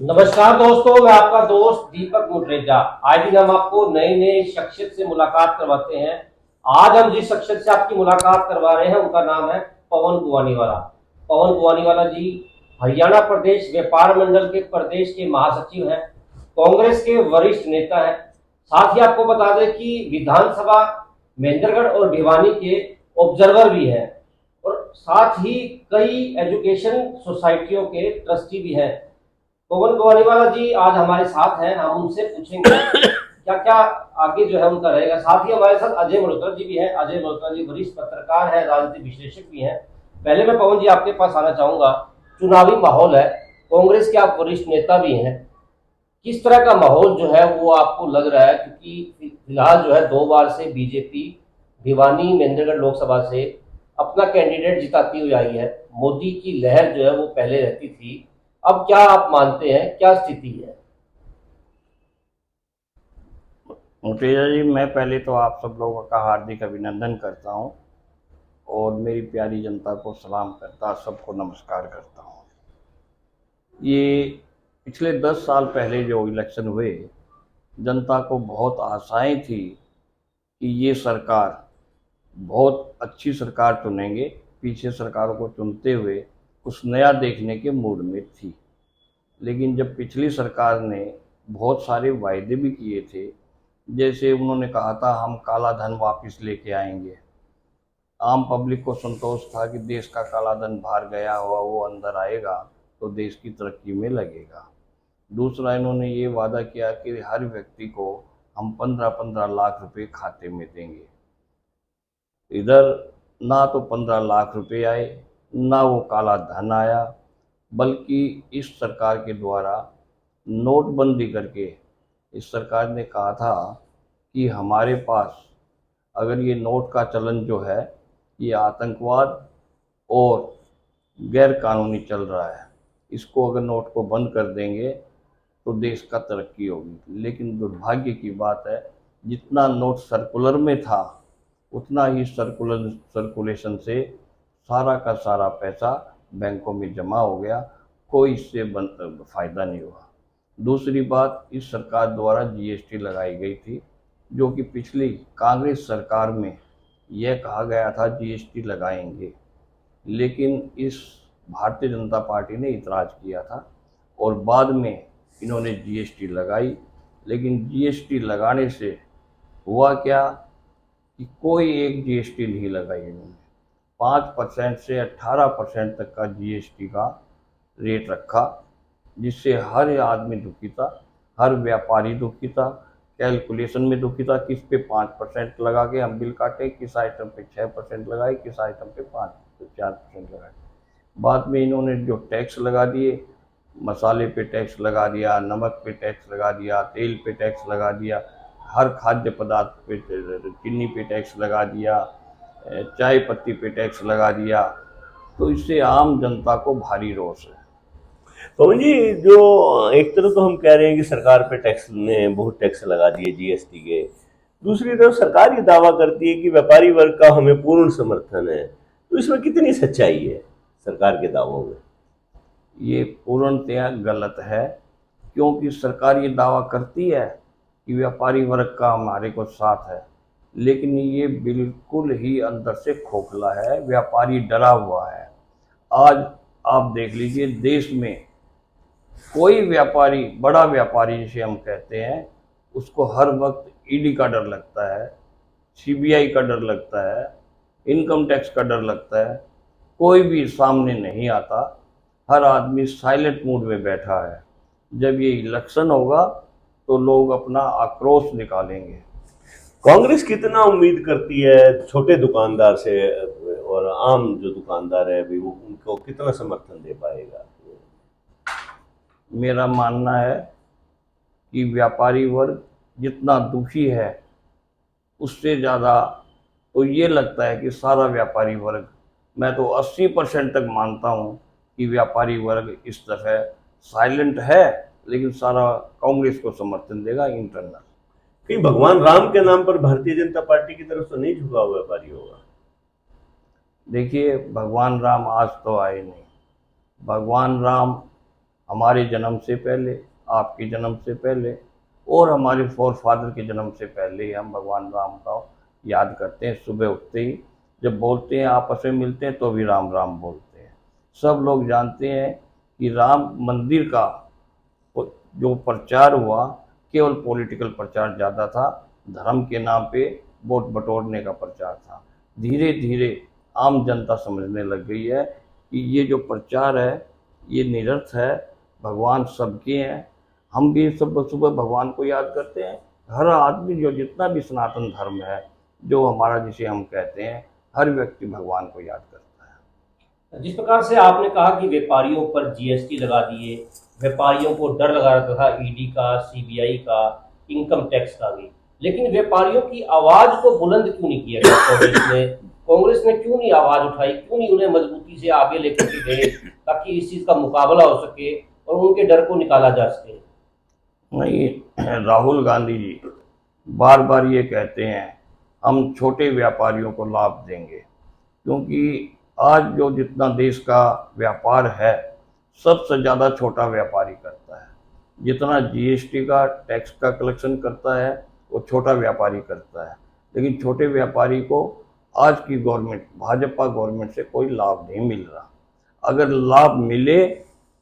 नमस्कार दोस्तों, मैं आपका दोस्त दीपक गुटरेजा। आज दिन हम आपको नई नई शख्सियत से मुलाकात करवाते हैं। आज हम जिस शख्सियत से आपकी मुलाकात करवा रहे हैं उनका नाम है पवन गुआनीवाला। पवन गुआनीवाला जी हरियाणा प्रदेश व्यापार मंडल के प्रदेश के महासचिव हैं, कांग्रेस के वरिष्ठ नेता हैं। साथ ही आपको बता दें कि विधानसभा महेंद्रगढ़ और भिवानी के ऑब्जर्वर भी हैं और साथ ही कई एजुकेशन सोसाइटियों के ट्रस्टी भी हैं। पवन गोवालीवाला जी आज हमारे साथ हैं, हम उनसे पूछेंगे क्या क्या आगे जो है उनका रहेगा। साथ ही हमारे साथ अजय मल्होत्रा जी भी हैं। अजय मल्होत्रा जी वरिष्ठ पत्रकार हैं, राजनीतिक विश्लेषक भी हैं। पहले मैं पवन जी आपके पास आना चाहूंगा। चुनावी माहौल है, कांग्रेस के आप वरिष्ठ नेता भी हैं, किस तरह का माहौल जो है वो आपको लग रहा है? क्योंकि फिलहाल जो है 2 बार से बीजेपी भिवानी महेंद्रगढ़ लोकसभा से अपना कैंडिडेट जिताती हुई आई है। मोदी की लहर जो है वो पहले रहती थी, अब क्या आप मानते हैं, क्या स्थिति है? मुकेश जी, मैं पहले तो आप सब लोगों का हार्दिक अभिनंदन करता हूं और मेरी प्यारी जनता को सलाम करता, सबको नमस्कार करता हूं। ये पिछले 10 साल पहले जो इलेक्शन हुए, जनता को बहुत आशाएं थी कि ये सरकार बहुत अच्छी सरकार चुनेंगे। पीछे सरकारों को चुनते हुए कुछ नया देखने के मूड में थी। लेकिन जब पिछली सरकार ने बहुत सारे वायदे भी किए थे, जैसे उन्होंने कहा था हम काला धन वापस लेके आएंगे, आम पब्लिक को संतोष था कि देश का काला धन बाहर गया हुआ वो अंदर आएगा तो देश की तरक्की में लगेगा। दूसरा, इन्होंने ये वादा किया कि हर व्यक्ति को हम 15-15 लाख रुपए खाते में देंगे। इधर ना तो 15 लाख रुपए आए, ना वो काला धन आया, बल्कि इस सरकार के द्वारा नोटबंदी करके इस सरकार ने कहा था कि हमारे पास अगर ये नोट का चलन जो है ये आतंकवाद और गैर कानूनी चल रहा है, इसको अगर नोट को बंद कर देंगे तो देश का तरक्की होगी। लेकिन दुर्भाग्य की बात है, जितना नोट सर्कुलर में था उतना ही सर्कुलेशन से सारा का सारा पैसा बैंकों में जमा हो गया, कोई इससे फ़ायदा नहीं हुआ। दूसरी बात, इस सरकार द्वारा जीएसटी लगाई गई थी, जो कि पिछली कांग्रेस सरकार में यह कहा गया था जीएसटी लगाएंगे, लेकिन इस भारतीय जनता पार्टी ने इतराज़ किया था और बाद में इन्होंने जीएसटी लगाई। लेकिन जीएसटी लगाने से हुआ क्या कि कोई एक जीएसटी नहीं लगाई इन्होंने। 5% से 18% तक का जीएसटी का रेट रखा, जिससे हर आदमी दुखी था, हर व्यापारी दुखी था, कैलकुलेशन में दुखी था। किस पे 5% लगा के हम बिल काटे, किस आइटम पे 6% लगाए, किस आइटम पे 4% लगाए। बाद में इन्होंने जो टैक्स लगा दिए, मसाले पे टैक्स लगा दिया, नमक पे टैक्स लगा दिया, तेल पे टैक्स लगा दिया, हर खाद्य पदार्थ पे चीनी पे टैक्स लगा दिया, चाय पत्ती पे टैक्स लगा दिया। तो इससे आम जनता को भारी रोष है। पवन जी, जो एक तरफ तो हम कह रहे हैं कि सरकार पे टैक्स ने बहुत टैक्स लगा दिए जीएसटी के, दूसरी तरफ सरकार ये दावा करती है कि व्यापारी वर्ग का हमें पूर्ण समर्थन है। तो इसमें कितनी सच्चाई है सरकार के दावों में? ये पूर्णतया गलत है, क्योंकि सरकार ये दावा करती है कि व्यापारी वर्ग का हमारे को साथ है, लेकिन ये बिल्कुल ही अंदर से खोखला है। व्यापारी डरा हुआ है। आज आप देख लीजिए, देश में कोई व्यापारी, बड़ा व्यापारी जिसे हम कहते हैं, उसको हर वक्त ईडी का डर लगता है, सीबीआई का डर लगता है, इनकम टैक्स का डर लगता है। कोई भी सामने नहीं आता, हर आदमी साइलेंट मूड में बैठा है। जब ये इलेक्शन होगा तो लोग अपना आक्रोश निकालेंगे। कांग्रेस कितना उम्मीद करती है छोटे दुकानदार से, और आम जो दुकानदार है अभी वो उनको कितना समर्थन दे पाएगा? मेरा मानना है कि व्यापारी वर्ग जितना दुखी है, उससे ज़्यादा तो ये लगता है कि सारा व्यापारी वर्ग, मैं तो 80% तक मानता हूँ कि व्यापारी वर्ग इस दफ़े साइलेंट है, लेकिन सारा कांग्रेस को समर्थन देगा इंटरनल। कहीं भगवान राम के नाम पर भारतीय जनता पार्टी की तरफ से नहीं झुका हुआ व्यापारी होगा? देखिए, भगवान राम आज तो आए नहीं। भगवान राम हमारे जन्म से पहले, आपके जन्म से पहले और हमारे फोर फादर के जन्म से पहले ही हम भगवान राम का याद करते हैं। सुबह उठते ही जब बोलते हैं, आपस में मिलते हैं तो भी राम राम बोलते हैं। सब लोग जानते हैं कि राम मंदिर का जो प्रचार हुआ केवल पॉलिटिकल प्रचार ज़्यादा था, धर्म के नाम पे वोट बटोरने का प्रचार था। धीरे धीरे आम जनता समझने लग गई है कि ये जो प्रचार है ये निरर्थ है, भगवान सबके हैं। हम भी सब सुबह भगवान को याद करते हैं। हर आदमी जो जितना भी सनातन धर्म है, जो हमारा जिसे हम कहते हैं, हर व्यक्ति भगवान को याद करता है। जिस प्रकार से आपने कहा कि व्यापारियों पर जीएसटी लगा दिए, व्यापारियों को डर लगा रहता था ईडी का, सीबीआई का, इनकम टैक्स का भी, लेकिन व्यापारियों की आवाज को बुलंद क्यों नहीं किया गया? कांग्रेस ने क्यों नहीं आवाज उठाई, क्यों नहीं उन्हें मजबूती से आगे लेकर के गए ताकि इस चीज का मुकाबला हो सके और उनके डर को निकाला जा सके? नहीं, राहुल गांधी जी बार बार ये कहते हैं हम छोटे व्यापारियों को लाभ देंगे, क्योंकि आज जो जितना देश का व्यापार है सबसे ज़्यादा छोटा व्यापारी करता है। जितना जीएसटी का टैक्स का कलेक्शन करता है वो छोटा व्यापारी करता है, लेकिन छोटे व्यापारी को आज की गवर्नमेंट, भाजपा गवर्नमेंट से कोई लाभ नहीं मिल रहा। अगर लाभ मिले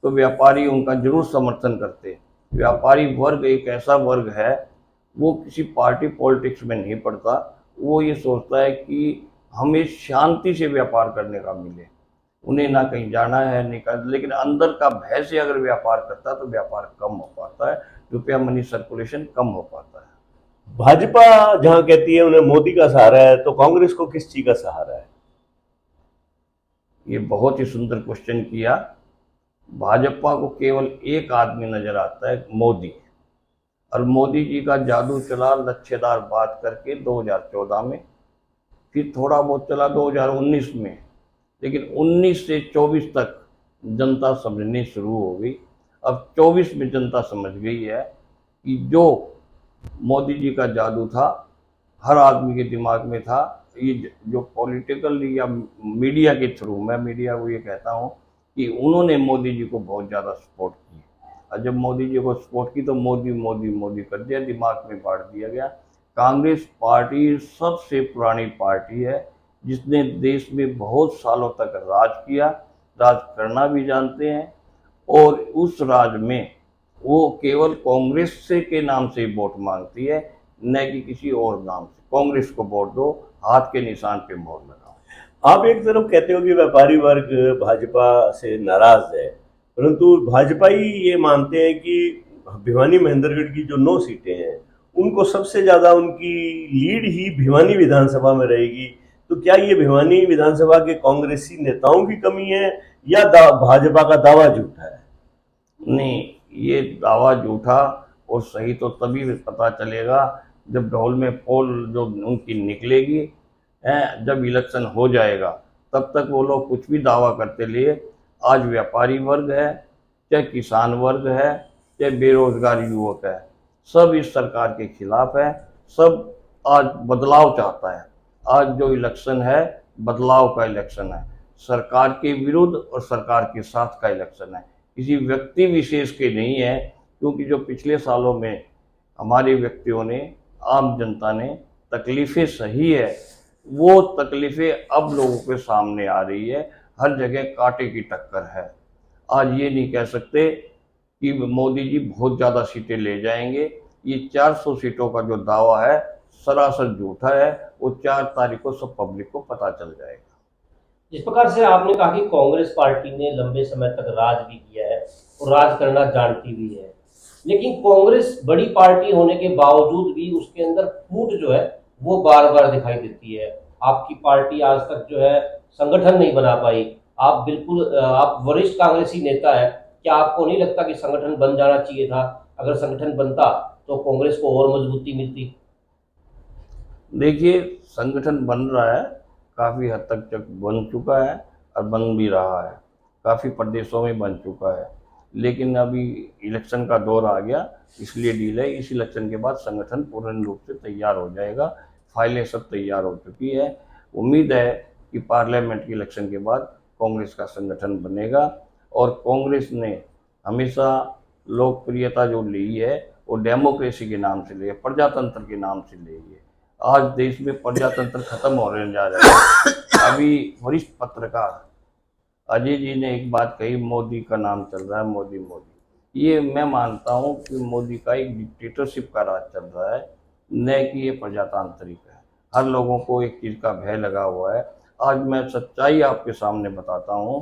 तो व्यापारी उनका जरूर समर्थन करते। व्यापारी वर्ग एक ऐसा वर्ग है, वो किसी पार्टी पॉलिटिक्स में नहीं पड़ता। वो ये सोचता है कि हमें शांति से व्यापार करने का मिले, उन्हें ना कहीं जाना है नहीं कर, लेकिन अंदर का भय से अगर व्यापार करता तो व्यापार कम हो पाता है, रुपया मनी सर्कुलेशन कम हो पाता है। भाजपा जहां कहती है उन्हें मोदी का सहारा है, तो कांग्रेस को किस चीज का सहारा है? ये बहुत ही सुंदर क्वेश्चन किया। भाजपा को केवल एक आदमी नजर आता है, मोदी। और मोदी जी का जादू चला लच्छेदार बात करके 2014 में, फिर थोड़ा बहुत चला 2019 में, लेकिन 19 से 24 तक जनता समझनी शुरू हो गई। अब 24 में जनता समझ गई है कि जो मोदी जी का जादू था हर आदमी के दिमाग में था। ये जो पॉलिटिकल या मीडिया के थ्रू, मैं मीडिया को ये कहता हूँ कि उन्होंने मोदी जी को बहुत ज़्यादा सपोर्ट की, और जब मोदी जी को सपोर्ट की तो मोदी मोदी मोदी कर दिया, दिमाग में बांट दिया गया। कांग्रेस पार्टी सबसे पुरानी पार्टी है जिसने देश में बहुत सालों तक राज किया, राज करना भी जानते हैं, और उस राज में वो केवल कांग्रेस से के नाम से वोट मांगती है, न कि किसी और नाम से। कांग्रेस को वोट दो, हाथ के निशान पे मोहर लगाओ। आप एक तरफ कहते हो कि व्यापारी वर्ग भाजपा से नाराज है, परंतु भाजपाई ये मानते हैं कि भिवानी महेंद्रगढ़ की जो 9 सीटें हैं उनको सबसे ज्यादा उनकी लीड ही भिवानी विधानसभा में रहेगी। तो क्या ये भिवानी विधानसभा के कांग्रेसी नेताओं की कमी है या भाजपा का दावा झूठा है? नहीं, ये दावा झूठा और सही तो तभी पता चलेगा जब ढोल में पोल जो उनकी निकलेगी, जब इलेक्शन हो जाएगा। तब तक वो लोग कुछ भी दावा करते लिए, आज व्यापारी वर्ग है, चाहे किसान वर्ग है, चाहे बेरोजगार युवक है, सब इस सरकार के खिलाफ है। सब आज बदलाव चाहता है। आज जो इलेक्शन है बदलाव का इलेक्शन है, सरकार के विरुद्ध और सरकार के साथ का इलेक्शन है, किसी व्यक्ति विशेष के नहीं है। क्योंकि जो पिछले सालों में हमारे व्यक्तियों ने, आम जनता ने तकलीफ़ें सही है, वो तकलीफ़ें अब लोगों के सामने आ रही है। हर जगह कांटे की टक्कर है। आज ये नहीं कह सकते कि मोदी जी बहुत ज़्यादा सीटें ले जाएंगे। ये 400 सीटों का जो दावा है सरासर झूठा है। वो 4 तारीख को सब पब्लिक को पता चल जाएगा। जिस प्रकार से आपने कहा कि कांग्रेस पार्टी ने लंबे समय तक राज भी किया है और राज करना जानती भी है, लेकिन कांग्रेस बड़ी पार्टी होने के बावजूद भी उसके अंदर फूट जो है वो बार बार दिखाई देती है। आपकी पार्टी आज तक जो है संगठन नहीं बना पाई। आप बिल्कुल आप वरिष्ठ कांग्रेसी नेता है, क्या आपको नहीं लगता कि संगठन बन जाना चाहिए था? अगर संगठन बनता तो कांग्रेस को और मजबूती मिलती। देखिए, संगठन बन रहा है, काफ़ी हद तक बन चुका है और बन भी रहा है, काफ़ी प्रदेशों में बन चुका है, लेकिन अभी इलेक्शन का दौर आ गया इसलिए डील है। इस इलेक्शन के बाद संगठन पूर्ण रूप से तैयार हो जाएगा, फाइलें सब तैयार हो चुकी है। उम्मीद है कि पार्लियामेंट के इलेक्शन के बाद कांग्रेस का संगठन बनेगा और कांग्रेस ने हमेशा लोकप्रियता जो ली है वो डेमोक्रेसी के नाम से ली है, प्रजातंत्र के नाम से ली है। आज देश में प्रजातंत्र खत्म होने जा रहा है। अभी वरिष्ठ पत्रकार अजय जी ने एक बात कही, मोदी का नाम चल रहा है, मोदी मोदी। ये मैं मानता हूँ कि मोदी का एक डिक्टेटरशिप का राज चल रहा है, न कि ये प्रजातांत्रिक है। हर लोगों को एक चीज़ का भय लगा हुआ है। आज मैं सच्चाई आपके सामने बताता हूँ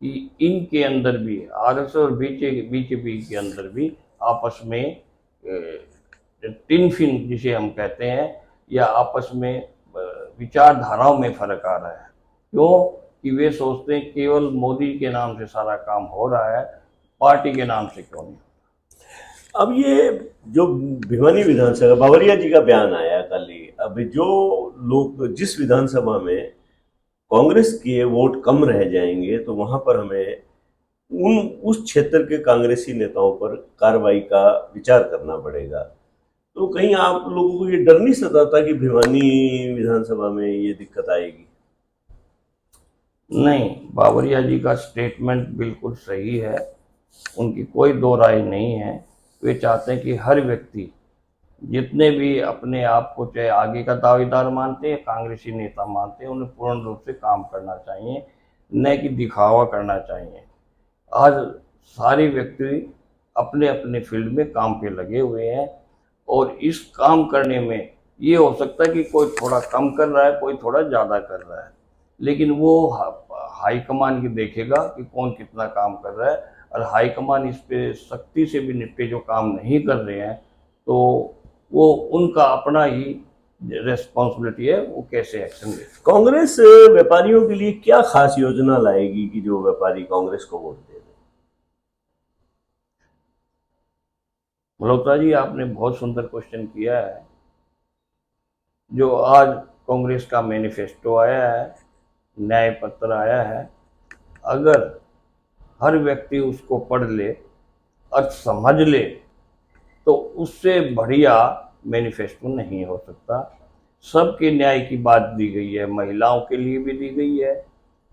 कि इनके अंदर भी, आरएसएस और बीजेपी के अंदर भी आपस में टिन फिन जिसे हम कहते हैं, या आपस में विचारधाराओं में फर्क आ रहा है। क्यों? कि वे सोचते हैं केवल मोदी के नाम से सारा काम हो रहा है, पार्टी के नाम से क्यों नहीं। अब ये जो भिवानी विधानसभा, बावरिया जी का बयान आया कल ही, अब जो लोग जिस विधानसभा में कांग्रेस के वोट कम रह जाएंगे तो वहां पर हमें उस क्षेत्र के कांग्रेसी नेताओं पर कार्रवाई का विचार करना पड़ेगा। तो कहीं आप लोगों को ये डर नहीं सताता कि भिवानी विधानसभा में ये दिक्कत आएगी? नहीं, बावरिया जी का स्टेटमेंट बिल्कुल सही है, उनकी कोई दो राय नहीं है। वे चाहते हैं कि हर व्यक्ति, जितने भी अपने आप को चाहे आगे का दावेदार मानते हैं, कांग्रेसी नेता मानते हैं, उन्हें पूर्ण रूप से काम करना चाहिए, न कि दिखावा करना चाहिए। आज सारे व्यक्ति अपने अपने फील्ड में काम पे लगे हुए हैं, और इस काम करने में ये हो सकता है कि कोई थोड़ा कम कर रहा है, कोई थोड़ा ज़्यादा कर रहा है, लेकिन वो हाईकमान की देखेगा कि कौन कितना काम कर रहा है। और हाईकमान इस पे सख्ती से भी निपटे जो काम नहीं कर रहे हैं, तो वो उनका अपना ही रेस्पॉन्सिबिलिटी है, वो कैसे एक्शन ले। कांग्रेस व्यापारियों के लिए क्या खास योजना लाएगी कि जो व्यापारी कांग्रेस को वोट दे दें? मल्होत्रा जी, आपने बहुत सुंदर क्वेश्चन किया है। जो आज कांग्रेस का मैनिफेस्टो आया है, न्याय पत्र आया है, अगर हर व्यक्ति उसको पढ़ ले और समझ ले तो उससे बढ़िया मैनिफेस्टो नहीं हो सकता। सबके न्याय की बात दी गई है, महिलाओं के लिए भी दी गई है,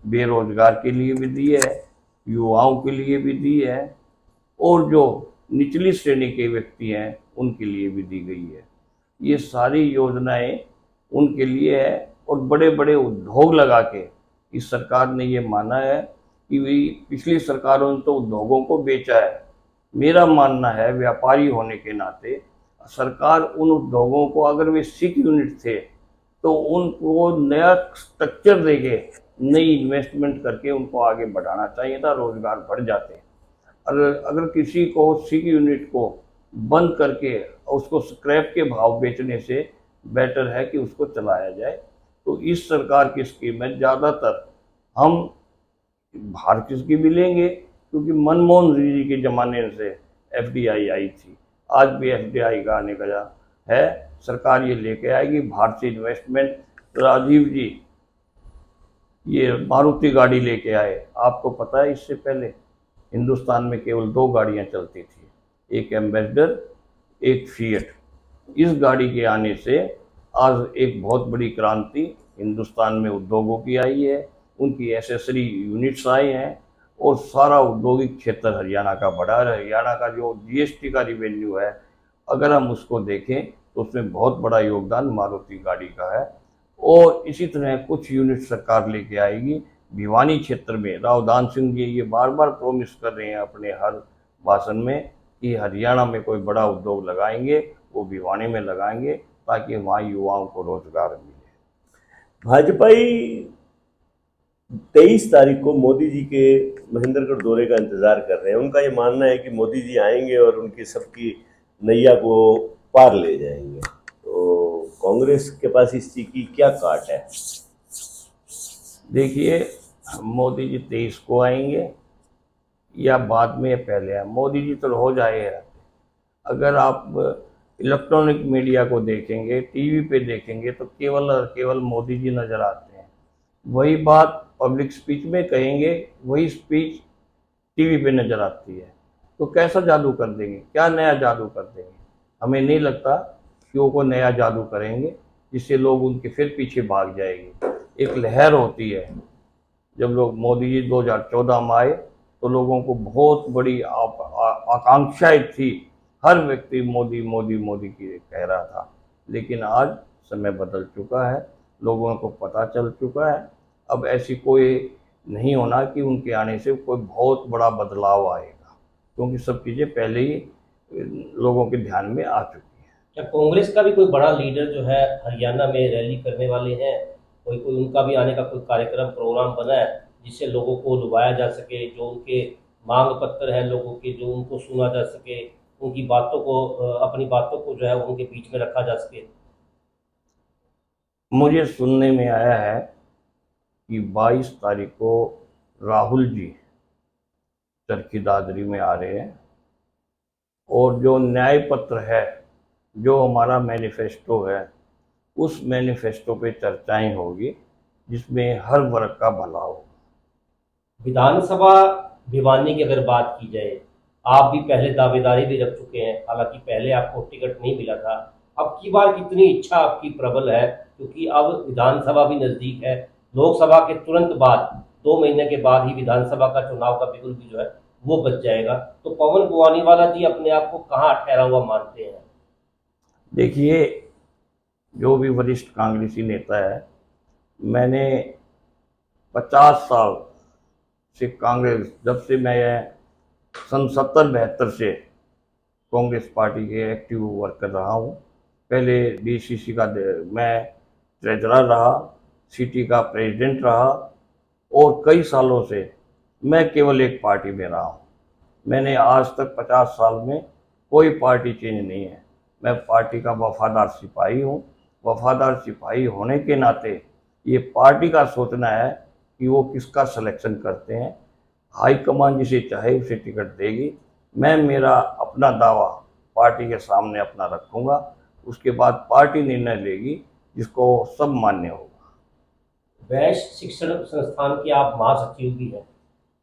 बेरोजगार के लिए भी दी है, युवाओं के लिए भी दी है, और जो निचली श्रेणी के व्यक्ति हैं उनके लिए भी दी गई है। ये सारी योजनाएं उनके लिए है, और बड़े बड़े उद्योग लगा के इस सरकार ने ये माना है कि पिछली सरकारों ने तो उद्योगों को बेचा है। मेरा मानना है, व्यापारी होने के नाते सरकार उन उद्योगों को, अगर वे सिक यूनिट थे तो उनको नया स्ट्रक्चर देके नई इन्वेस्टमेंट करके उनको आगे बढ़ाना चाहिए था, रोजगार बढ़ जाते। अगर किसी को सिक यूनिट को बंद करके उसको स्क्रैप के भाव बेचने से बेटर है कि उसको चलाया जाए। तो इस सरकार की स्कीम में ज़्यादातर हम भारत की भी लेंगे, क्योंकि मनमोहन सिंह जी के ज़माने से एफडीआई आई थी, आज भी एफडीआई का आने का है। सरकार ये लेके आएगी भारत से इन्वेस्टमेंट। राजीव जी ये मारुति गाड़ी लेके आए, आपको पता है इससे पहले हिंदुस्तान में केवल 2 गाड़ियां चलती थी, एक एम्बेसडर, एक फिएट। इस गाड़ी के आने से आज एक बहुत बड़ी क्रांति हिंदुस्तान में उद्योगों की आई है, उनकी एसेसरी यूनिट्स आए हैं, और सारा औद्योगिक क्षेत्र हरियाणा का बढ़ा है। हरियाणा का जो जीएसटी का रिवेन्यू है, अगर हम उसको देखें तो उसमें बहुत बड़ा योगदान मारुति गाड़ी का है। और इसी तरह कुछ यूनिट सरकार लेके आएगी भिवानी क्षेत्र में। राव दान सिंह जी ये बार बार प्रॉमिस कर रहे हैं अपने हर भाषण में कि हरियाणा में कोई बड़ा उद्योग लगाएंगे, वो भिवानी में लगाएंगे, ताकि वहाँ युवाओं को रोजगार मिले। भाजपाई 23 तारीख को मोदी जी के महेंद्रगढ़ दौरे का इंतजार कर रहे हैं। उनका ये मानना है कि मोदी जी आएंगे और उनकी सबकी नैया को पार ले जाएंगे। तो कांग्रेस के पास इस चीज की क्या काट है? देखिए, मोदी जी 23 को आएंगे या बाद में या पहले आए, मोदी जी तो रोज आए हैं। अगर आप इलेक्ट्रॉनिक मीडिया को देखेंगे, टीवी पे देखेंगे, तो केवल और केवल मोदी जी नजर आते हैं। वही बात पब्लिक स्पीच में कहेंगे, वही स्पीच टीवी पे नजर आती है। तो कैसा जादू कर देंगे, क्या नया जादू कर देंगे? हमें नहीं लगता कि वो कोई नया जादू करेंगे जिससे लोग उनके फिर पीछे भाग जाएंगे। एक लहर होती है, जब लोग मोदी जी 2014 में आए तो लोगों को बहुत बड़ी आकांक्षाएं थी। हर व्यक्ति मोदी मोदी मोदी की कह रहा था, लेकिन आज समय बदल चुका है, लोगों को पता चल चुका है। अब ऐसी कोई नहीं होना कि उनके आने से कोई बहुत बड़ा बदलाव आएगा, क्योंकि सब चीज़ें पहले ही लोगों के ध्यान में आ चुकी हैं। क्या कांग्रेस का भी कोई बड़ा लीडर जो है हरियाणा में रैली करने वाले हैं? कोई कोई उनका भी आने का कोई कार्यक्रम प्रोग्राम बना है जिससे लोगों को लुभाया जा सके, जो उनके मांग पत्र है लोगों के, जो उनको सुना जा सके, उनकी बातों को अपनी बातों को जो है उनके बीच में रखा जा सके? मुझे सुनने में आया है कि 22 तारीख को राहुल जी चरखी दादरी में आ रहे हैं, और जो न्याय पत्र है, जो हमारा मैनिफेस्टो है, उस मैनिफेस्टो पे चर्चाएं होगी जिसमें हर वर्ग का भला हो। विधानसभा भिवानी की अगर बात की जाए, आप भी पहले दावेदारी भी रख चुके हैं, हालांकि पहले आपको टिकट नहीं मिला था। अब की बार कितनी इच्छा आपकी प्रबल है, क्योंकि अब विधानसभा भी नजदीक है, लोकसभा के तुरंत बाद 2 महीने के बाद ही विधानसभा का चुनाव का बिगुल भी जो है वो बच जाएगा। तो पवन गोवानीवाला जी अपने आप को कहाँ ठहरा हुआ मानते हैं? देखिए, जो भी वरिष्ठ कांग्रेसी नेता है, मैंने 50 साल से कांग्रेस, जब से मैं सन 70-72 से कांग्रेस पार्टी के एक्टिव वर्कर रहा हूँ। पहले डीसीसी का मैं ट्रेजरर रहा, सिटी का प्रेसिडेंट रहा, और कई सालों से मैं केवल एक पार्टी में रहा हूँ। मैंने आज तक 50 साल में कोई पार्टी चेंज नहीं है। मैं पार्टी का वफादार सिपाही हूँ। वफादार सिपाही होने के नाते ये पार्टी का सोचना है कि वो किसका सिलेक्शन करते हैं। हाईकमान जिसे चाहे उसे टिकट देगी। मैं मेरा अपना दावा पार्टी के सामने अपना रखूँगा, उसके बाद पार्टी निर्णय लेगी जिसको सब मान्य होगा। वैश्य शिक्षण संस्थान की आप महासचिव भी हैं,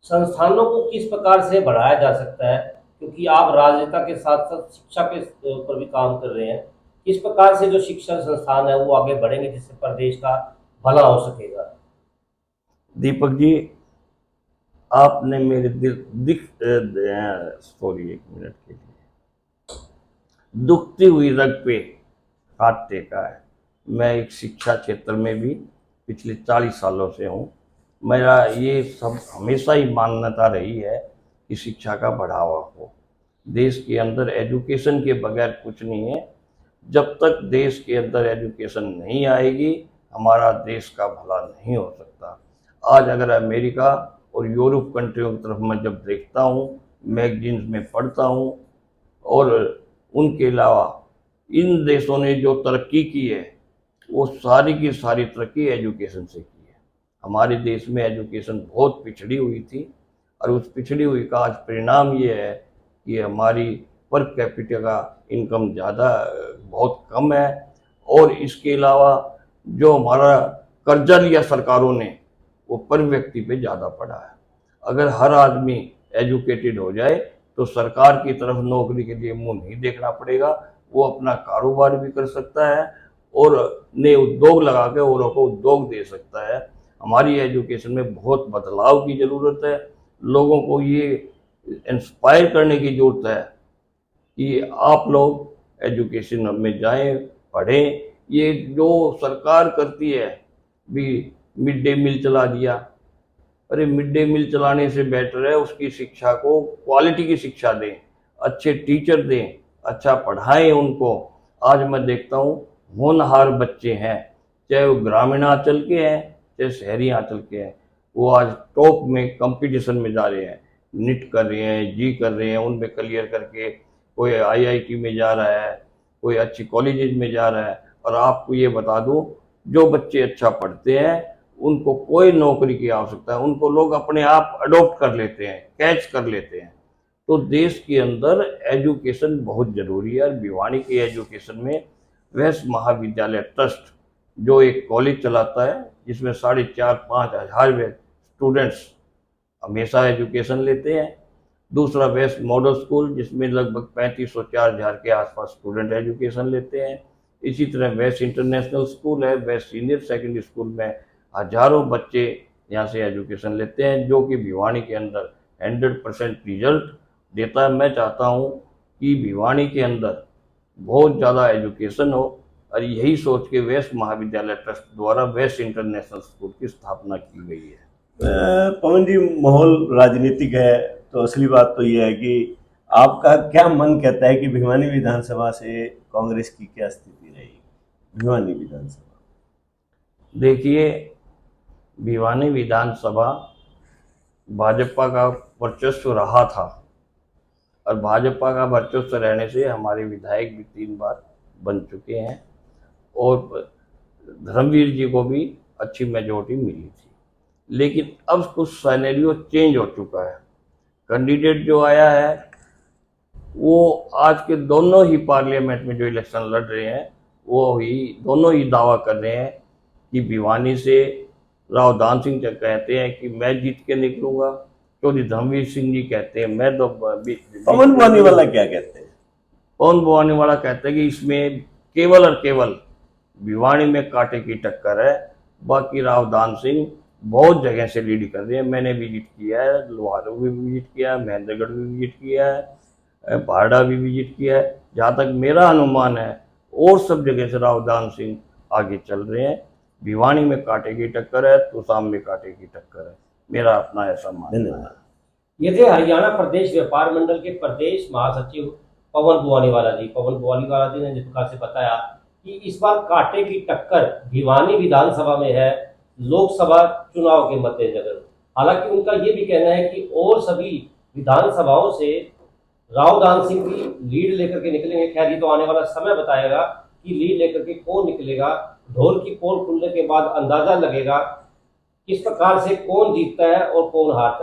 संस्थानों को किस प्रकार से बढ़ाया जा सकता है, क्योंकि आप राजनेता के साथ साथ शिक्षा के ऊपर भी काम कर रहे हैं, किस प्रकार से जो शिक्षण संस्थान है वो आगे बढ़ेंगे जिससे प्रदेश का भला हो सकेगा? दीपक जी, आपने मेरे सॉरी, एक मिनट के लिए, दुखती हुई रग पे हाथ टेका है। मैं एक शिक्षा क्षेत्र में भी पिछले 40 सालों से हूँ। मेरा ये सब हमेशा ही मान्यता रही है कि शिक्षा का बढ़ावा हो। देश के अंदर एजुकेशन के बगैर कुछ नहीं है। जब तक देश के अंदर एजुकेशन नहीं आएगी, हमारा देश का भला नहीं हो सकता। आज अगर अमेरिका और यूरोप कंट्रियों की तरफ मैं जब देखता हूँ, मैगजीन्स में पढ़ता हूँ, और उनके अलावा इन देशों ने जो तरक्की की है वो सारी की सारी तरक्की एजुकेशन से की है। हमारे देश में एजुकेशन बहुत पिछड़ी हुई थी, और उस पिछड़ी हुई का आज परिणाम ये है कि हमारी पर कैपिटा का इनकम बहुत कम है। और इसके अलावा जो हमारा कर्जा लिया सरकारों ने, वो पर व्यक्ति पे ज़्यादा पड़ा है। अगर हर आदमी एजुकेटेड हो जाए तो सरकार की तरफ नौकरी के लिए मुंह नहीं देखना पड़ेगा, वो अपना कारोबार भी कर सकता है और नए उद्योग लगा के औरों को उद्योग दे सकता है। हमारी एजुकेशन में बहुत बदलाव की ज़रूरत है। लोगों को ये इंस्पायर करने की ज़रूरत है कि आप लोग एजुकेशन में जाएं, पढ़ें। ये जो सरकार करती है, भी मिड डे मील चला दिया, अरे मिड डे मील चलाने से बेटर है उसकी शिक्षा को क्वालिटी की शिक्षा दें, अच्छे टीचर दें, अच्छा पढ़ाएं उनको। आज मैं देखता हूँ होनहार बच्चे हैं, चाहे वो ग्रामीण आंचल के हैं चाहे शहरी आंचल के हैं, वो आज टॉप में कंपटीशन में जा रहे हैं, निट कर रहे हैं, जी कर रहे हैं, उनमें क्लियर करके कोई आईआईटी में जा रहा है, कोई अच्छी कॉलेजेज में जा रहा है। और आपको ये बता दूं, जो बच्चे अच्छा पढ़ते हैं उनको कोई नौकरी की आवश्यकता है, उनको लोग अपने आप अडॉप्ट कर लेते हैं, कैच कर लेते हैं। तो देश के अंदर एजुकेशन बहुत ज़रूरी है। और भिवानी के एजुकेशन में वैश्य महाविद्यालय ट्रस्ट जो एक कॉलेज चलाता है, जिसमें 4,500-5,000 स्टूडेंट्स हमेशा एजुकेशन लेते हैं। दूसरा वेस्ट मॉडल स्कूल, जिसमें लगभग 3,500-4,000 के आसपास स्टूडेंट एजुकेशन लेते हैं। इसी तरह वेस्ट इंटरनेशनल स्कूल है, वेस्ट सीनियर सेकेंडरी स्कूल में हजारों बच्चे यहाँ से एजुकेशन लेते हैं, जो कि भिवानी के अंदर 100% रिजल्ट देता है। मैं चाहता हूँ कि भिवानी के अंदर बहुत ज़्यादा एजुकेशन हो, और यही सोच के वेस्ट महाविद्यालय ट्रस्ट द्वारा वेस्ट इंटरनेशनल स्कूल की स्थापना की गई है। पवन जी, माहौल राजनीतिक है, तो असली बात तो यह है कि आपका क्या मन कहता है कि भिवानी विधानसभा से कांग्रेस की क्या स्थिति रहेगी? भिवानी विधानसभा, देखिए, भिवानी विधानसभा भाजपा का वर्चस्व रहा था, और भाजपा का वर्चस्व रहने से हमारे विधायक भी 3 बार बन चुके हैं, और धर्मवीर जी को भी अच्छी मेजोरिटी मिली थी। लेकिन अब कुछ सिनेरियो चेंज हो चुका है। कैंडिडेट जो आया है वो आज के दोनों ही पार्लियामेंट में जो इलेक्शन लड़ रहे हैं वो ही दोनों ही दावा कर रहे हैं कि भिवानी से राव दान सिंह जब कहते हैं कि मैं जीत के निकलूंगा, चौधरी धर्मवीर सिंह जी कहते हैं मैं तो पवन बुआनी वाला क्या कहते हैं? पवन बुआनी वाला कहते हैं कि इसमें केवल और केवल भिवानी में कांटे की टक्कर है। बाकी राव दान सिंह बहुत जगह से लीड कर रहे हैं। मैंने विजिट किया है, लोहारू भी विजिट किया है, महेंद्रगढ़ भी विजिट किया है, पारडा भी विजिट किया है। जहाँ तक मेरा अनुमान है और सब जगह से राव दान सिंह आगे चल रहे हैं। भिवानी में कांटे की टक्कर है तो शाम में कांटे की टक्कर है, मेरा अपना ऐसा मानना है। ये थे हरियाणा प्रदेश व्यापार मंडल के प्रदेश महासचिव पवन बुआनीवाला जी। पवन बुआनीवाला जी ने जिस प्रकार से बताया कि इस बार कांटे की टक्कर भिवानी विधानसभा में है लोकसभा चुनाव के मद्देनजर। हालांकि उनका ये भी कहना है कि और सभी विधानसभाओं से राव दान सिंह भी लीड लेकर के निकलेंगे। खैर ये तो आने वाला समय बताएगा कि लीड लेकर के कौन निकलेगा। ढोल की पोल खुलने के बाद अंदाजा लगेगा किस प्रकार से कौन जीतता है और कौन हारता है।